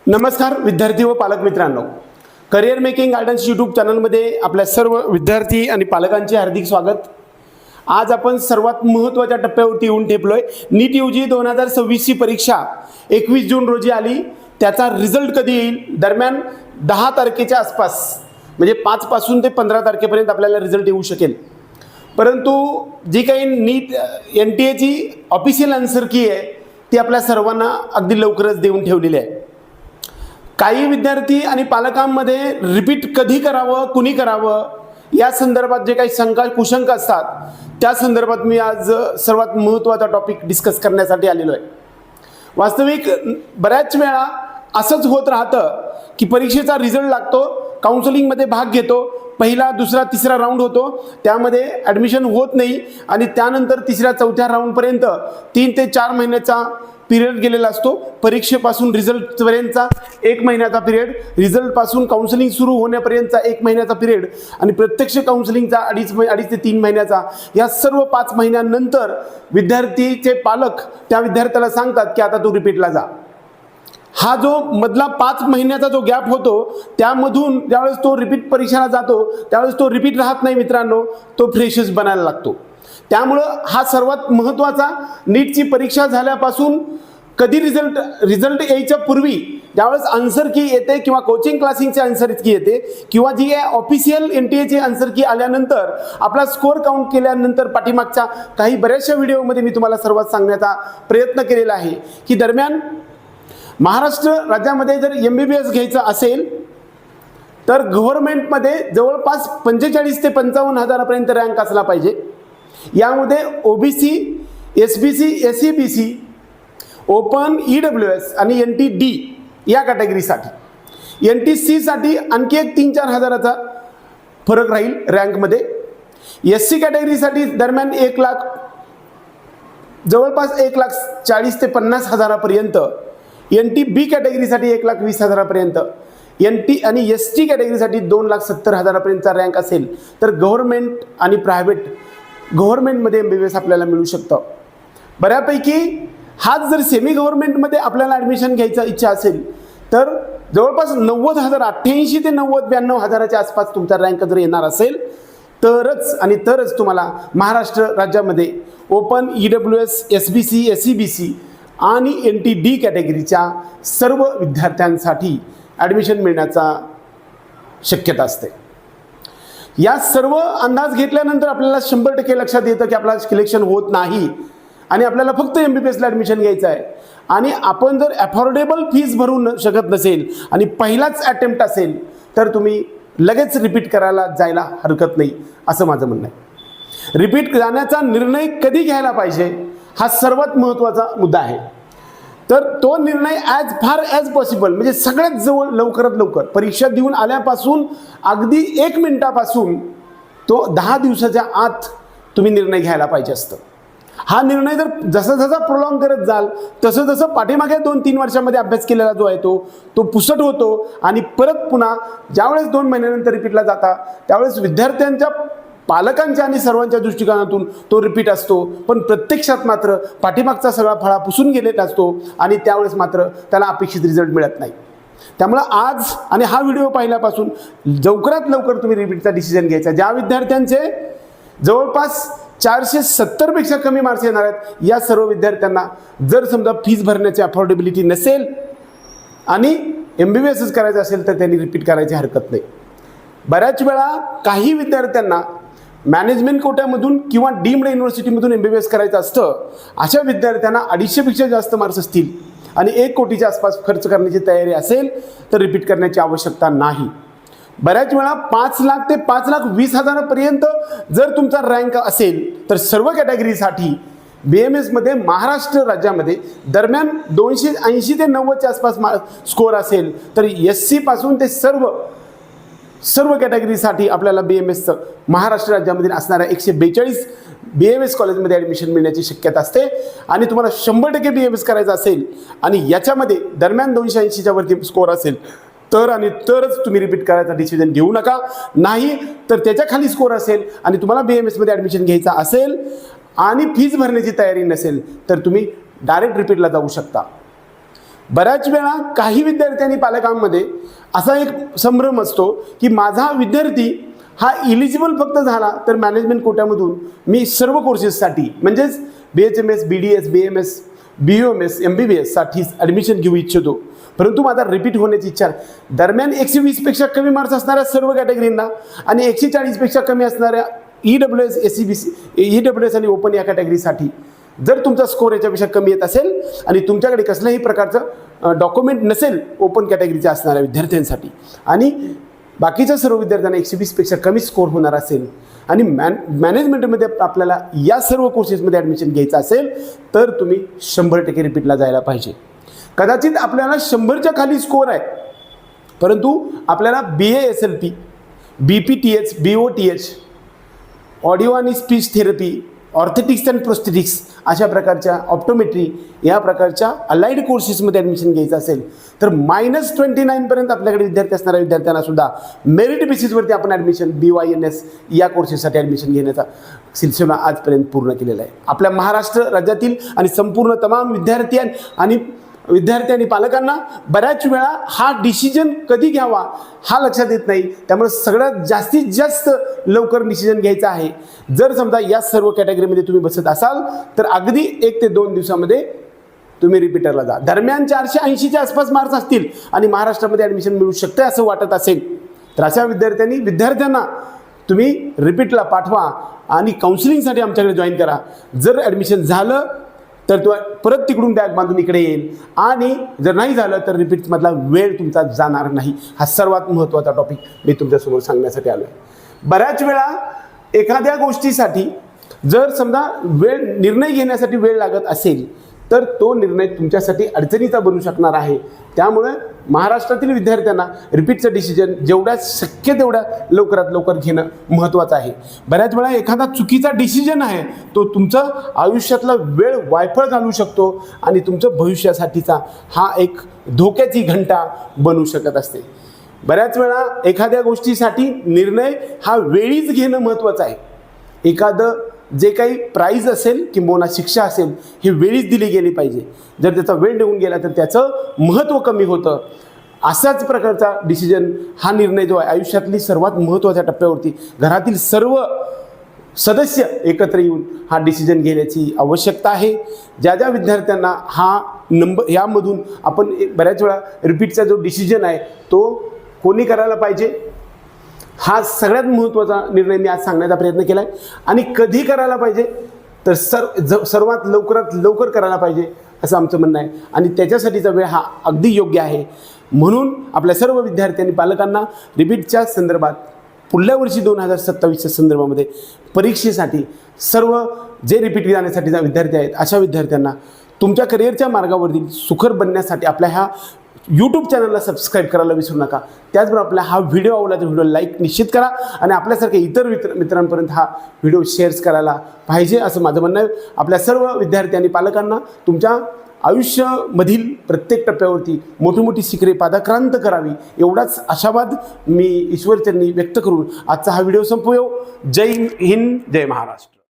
नमस्कार विद्यार्थी व पालक मित्रांनो, करिअर मेकिंग गायडन्स यूट्यूब चॅनलमध्ये आपल्या सर्व विद्यार्थी आणि पालकांचे हार्दिक स्वागत। आज आपण सर्वात महत्त्वाच्या टप्प्यावरती येऊन ठेपलोय। नीट यूजी 2026 ची परीक्षा 21 जून रोजी आली। त्याचा रिझल्ट कधी येईल? दरम्यान 10 तारखेच्या आसपास, म्हणजे 5 पासून ते 15 तारखेपर्यंत आपल्याला रिझल्ट येऊ शकेल। परंतु जी काही नीट NTA ऑफिशियल आन्सर की आहे ती आपल्या सर्वांना अगदी लवकरच देऊन ठेवलेली आहे। काही विद्यार्थी आणि पालकांमध्ये रिपीट कधी करावं, कुणी करावं या संदर्भात जे काही शंका कुशंका असतात त्या संदर्भात मी आज सर्वात महत्त्वाचा टॉपिक डिस्कस करण्यासाठी आलेलो आहे। वास्तविक बऱ्याच वेळा असंच होत राहतं की परीक्षेचा रिझल्ट लागतो, काउन्सिलिंगमध्ये भाग घेतो, पहिला दुसरा तिसरा राऊंड होतो, त्यामध्ये ॲडमिशन होत नाही आणि त्यानंतर तिसऱ्या चौथ्या राऊंडपर्यंत 3 ते 4 महिन्याचा पिरियड गेलेला असतो। परीक्षेपासून रिझल्टपर्यंतचा 1 महिन्याचा पिरियड, रिझल्टपासून काउन्सिलिंग सुरू होण्यापर्यंतचा 1 महिन्याचा पिरियड आणि प्रत्यक्ष काउन्सिलिंगचा अडीच ते 3 महिन्याचा। या सर्व 5 महिन्यानंतर विद्यार्थीचे पालक त्या विद्यार्थ्याला सांगतात की आता तू रिपीटला जा। हा जो मधला 5 महिन्याचा जो गॅप होतो त्यामधून ज्यावेळेस तो रिपीट परीक्षेला जातो त्यावेळेस तो रिपीट राहत नाही मित्रांनो, तो फ्रेशच बनायला लागतो। त्यामुळं हा सर्वात महत्त्वाचा, नीटची परीक्षा झाल्यापासून कधी रिझल्ट यायच्या पूर्वी ज्यावेळेस आन्सर की येते किंवा कोचिंग क्लासिंगचे आन्सर की येते किंवा जी ऑफिशियल NTA आन्सर की आल्यानंतर आपला स्कोअर काउंट केल्यानंतर पाठीमागच्या काही बऱ्याचशा व्हिडिओमध्ये मी तुम्हाला सर्वात सांगण्याचा प्रयत्न केलेला आहे की दरम्यान महाराष्ट्र राज्यामध्ये जर MBBS घ्यायचं असेल तर गव्हर्नमेंटमध्ये जवळपास 45 ते 55 हजारापर्यंत रँक असला पाहिजे। यामध्ये OBC, SBC, SEBC, open, EWS आणि NTD या कॅटेगरीसाठी, NTC साठी आणखी एक 3-4 हजाराचा फरक राहील रँकमध्ये। SC कॅटेगरीसाठी दरम्यान 1 लाख, जवळपास 1,40,000 ते 50,000पर्यंत, NTB कॅटेगरीसाठी 1,20,000पर्यंत, NT आणि ST कॅटेगरीसाठी 2,70,000पर्यंतचा रँक असेल तर गव्हर्नमेंट आणि प्रायव्हेट, गव्हर्नमेंटमध्ये MBBS आपल्याला मिळू शकतं बऱ्यापैकी। हाच जर सेमी गव्हर्नमेंटमध्ये आपल्याला ॲडमिशन घ्यायचा इच्छा असेल तर जवळपास 90,000, 88 ते 90-92 हजाराच्या आसपास तुमचा रँक जर येणार असेल तरच तुम्हाला महाराष्ट्र राज्यामध्ये ओपन, EWS, SBC, SEBC आणि NTD कॅटेगरीच्या सर्व विद्यार्थ्यांसाठी ॲडमिशन मिळण्याचा शक्यता असते। या सर्व अंदाज घेतल्यानंतर आपल्याला 100% लक्षात येतं की आपला सिलेक्शन होत नाही आणि आपल्याला फक्त MBBSला ॲडमिशन घ्यायचं आहे आणि आपण जर अफोर्डेबल फीस भरू शकत नसेल आणि पहिलाच अटेम्प्ट असेल तर तुम्ही लगेच रिपीट करायला जायला हरकत नाही, असं माझं म्हणणं आहे। रिपीट जाण्याचा निर्णय कधी घ्यायला पाहिजे हा सर्वात महत्त्वाचा मुद्दा आहे। तर तो निर्णय ॲज पॉसिबल, म्हणजे सगळ्यात जवळ लवकरात लवकर परीक्षा देऊन आल्यापासून अगदी 1 मिनिटापासून तो 10 दिवसाच्या आत तुम्ही निर्णय घ्यायला पाहिजे असतं। हा निर्णय जर जसा प्रोलॉंग करत जाल तसं पाठीमागे 2-3 वर्षामध्ये अभ्यास केलेला जो आहे तो पुसट होतो आणि परत पुन्हा ज्यावेळेस 2 महिन्यानंतर रिपीटला जाता त्यावेळेस विद्यार्थ्यांच्या, पालकांच्या आणि सर्वांच्या दृष्टिकोनातून तो रिपीट असतो, पण प्रत्यक्षात मात्र पाठीमागचा सगळा फळा पुसून गेलेला असतो आणि त्यावेळेस मात्र त्याला अपेक्षित रिझल्ट मिळत नाही। त्यामुळं आज आणि हा व्हिडिओ पाहिल्यापासून लवकरात लवकर तुम्ही रिपीटचा डिसिजन घ्यायचा। ज्या विद्यार्थ्यांचे जवळपास 470 पेक्षा कमी मार्क्स येणार आहेत या सर्व विद्यार्थ्यांना जर समजा फीस भरण्याची अफोर्डेबिलिटी नसेल आणि MBBSच करायचं असेल तर त्यांनी रिपीट करायची हरकत नाही। बऱ्याच वेळा काही विद्यार्थ्यांना मॅनेजमेंट कोट्यामधून किंवा डीम्ड युनिव्हर्सिटीमधून MBBS करायचं असतं, अशा विद्यार्थ्यांना 250 पेक्षा जास्त मार्क्स असतील आणि 1 कोटीच्या आसपास खर्च करण्याची तयारी असेल तर रिपीट करण्याची आवश्यकता नाही। बऱ्याच वेळा 5 लाख ते 5,20,000पर्यंत जर तुमचा रँक असेल तर सर्व कॅटेगरीसाठी BMS मध्ये महाराष्ट्र राज्यामध्ये दरम्यान 280 ते 90च्या आसपास स्कोअर असेल तर SC पासून ते सर्व कॅटेगरीसाठी आपल्याला BMSचं महाराष्ट्र राज्यामध्ये असणाऱ्या 142 BMS कॉलेजमध्ये ॲडमिशन मिळण्याची शक्यता असते आणि तुम्हाला 100% BMS करायचं असेल आणि याच्यामध्ये दरम्यान 280च्या वरती स्कोअर असेल तरच तुम्ही रिपीट करायचा डिसिजन घेऊ नका। नाही तर त्याच्या खाली स्कोअर असेल आणि तुम्हाला BMS मध्ये ॲडमिशन घ्यायचा असेल आणि फीस भरण्याची तयारी नसेल तर तुम्ही डायरेक्ट रिपीटला जाऊ शकता। बऱ्याच वेळा काही विद्यार्थ्यांनी पालकांमध्ये असा एक संभ्रम असतो की माझा विद्यार्थी हा इलिजिबल फक्त झाला तर मॅनेजमेंट कोट्यामधून मी सर्व कोर्सेससाठी म्हणजेच BHMS, BDS, BMS, BUMS, MBBS साठी ॲडमिशन घेऊ इच्छितो, परंतु माझा रिपीट होण्याची इच्छा दरम्यान 120पेक्षा कमी मार्क्स असणाऱ्या सर्व कॅटेगरींना आणि 140पेक्षा कमी असणाऱ्या EWS, SCBC, EWS आणि ओपन या कॅटेगरीसाठी जर तुमचा स्कोर याच्यापेक्षा कमी येत असेल आणि तुमच्याकडे कसल्याही प्रकारचं डॉक्युमेंट नसेल ओपन कॅटेगरीच्या असणाऱ्या विद्यार्थ्यांसाठी आणि बाकीच्या सर्व विद्यार्थ्यांना 120पेक्षा कमी स्कोर होणार असेल आणि मॅनेजमेंटमध्ये आपल्याला या सर्व कोर्सेसमध्ये ॲडमिशन घ्यायचं असेल तर तुम्ही 100% रिपीटला जायला पाहिजे. कदाचित आपल्याला 100च्या खाली स्कोर आहे, परंतु आपल्याला BASLP, BPTH, BOTH, ऑडिओ आणि स्पीच थेरपी, ऑर्थेटिक्स अँड प्रोस्थेटिक्स अशा प्रकारच्या ऑप्टोमेट्री या प्रकारच्या अलाइड कोर्सेसमध्ये ॲडमिशन घ्यायचं असेल तर -29पर्यंत आपल्याकडे विद्यार्थी असणाऱ्या विद्यार्थ्यांना सुद्धा मेरिट बेसिसवरती आपण ॲडमिशन BYNS या कोर्सेससाठी ॲडमिशन घेण्याचा सिलसिला आजपर्यंत पूर्ण केलेला आहे. आपल्या महाराष्ट्र राज्यातील आणि संपूर्ण तमाम विद्यार्थी आणि पालकांना बऱ्याच वेळा हा डिसिजन कधी घ्यावा हा लक्षात येत नाही. त्यामुळे सगळ्यात जास्तीत जास्त लवकर डिसिजन घ्यायचा आहे. जर समजा या सर्व कॅटेगरीमध्ये तुम्ही बसत असाल तर अगदी 1 ते 2 दिवसामध्ये तुम्ही रिपीटरला जा. दरम्यान 480च्या आसपास मार्क्स असतील आणि महाराष्ट्रामध्ये ॲडमिशन मिळू शकते असं वाटत असेल तर अशा विद्यार्थ्यांना तुम्ही रिपीटला पाठवा आणि काउन्सिलिंगसाठी आमच्याकडे जॉईन करा. जर ॲडमिशन झालं तर तो परत तिकडून बॅग बांधून इकडे येईल आणि जर नाही झालं तर रिपीटमधला वेळ तुमचा जाणार नाही. हा सर्वात महत्त्वाचा टॉपिक मी तुमच्यासमोर सांगण्यासाठी आलो आहे. बऱ्याच वेळा एखाद्या गोष्टीसाठी जर समजा निर्णय घेण्यासाठी वेळ लागत असेल तर तो निर्णय तुमच्यासाठी अडचणीचा बनू शकणार आहे. त्यामुळे महाराष्ट्रातील विद्यार्थ्यांना रिपीटचं डिसिजन जेवढ्या शक्य तेवढ्या लवकरात लवकर घेणं महत्त्वाचं आहे. बऱ्याच वेळा एखादा चुकीचा डिसिजन आहे तो तुमचं आयुष्यातला वेळ वायफळ घालवू शकतो आणि तुमचं भविष्यासाठीचा हा एक धोक्याची घंटा बनू शकत असते. बऱ्याच वेळा एखाद्या गोष्टीसाठी निर्णय हा वेळीच घेणं महत्त्वाचं आहे. एखादं जे काही प्राईज असेल किंवा शिक्षा असेल ही वेळीच दिली गेली पाहिजे. जर त्याचा वेळ निघून गेला तर त्याचं महत्त्व कमी होतं. असाच प्रकारचा डिसिजन हा निर्णय जो आहे आयुष्यातली सर्वात महत्त्वाच्या टप्प्यावरती घरातील सर्व सदस्य एकत्र येऊन हा डिसिजन घेण्याची आवश्यकता आहे. ज्या विद्यार्थ्यांना हा यामधून आपण बऱ्याच वेळा रिपीटचा जो डिसिजन आहे तो कोणी करायला पाहिजे हा सगळ्यात महत्त्वाचा निर्णय मी आज सांगण्याचा प्रयत्न केला आहे. आणि कधी करायला पाहिजे तर सर्वात लवकरात लवकर करायला पाहिजे असं आमचं म्हणणं आहे आणि त्याच्यासाठीचा वेळ हा अगदी योग्य आहे. म्हणून आपल्या सर्व विद्यार्थी आणि पालकांना रिपीटच्या संदर्भात पुढल्या वर्षी 2027च्या संदर्भामध्ये परीक्षेसाठी सर्व जे रिपीट जाण्यासाठीचा विद्यार्थी आहेत अशा विद्यार्थ्यांना तुमच्या करिअरच्या मार्गावरील सुखर बनण्यासाठी आपल्या ह्या यूट्यूब चॅनलला सबस्क्राईब करायला विसरू नका. त्याचबरोबर आपला हा व्हिडिओ आवडला तर व्हिडिओ लाईक निश्चित करा आणि आपल्यासारख्या इतर मित्रांपर्यंत हा व्हिडिओ शेअर्स करायला पाहिजे असं माझं म्हणणं आहे. आपल्या सर्व विद्यार्थी आणि पालकांना तुमच्या आयुष्यामधील प्रत्येक टप्प्यावरती मोठी मोठी शिखरे पादाक्रांत करावी एवढाच आशावाद मी ईश्वरचरणी व्यक्त करून आजचा हा व्हिडिओ संपवू. जय हिंद, जय महाराष्ट्र.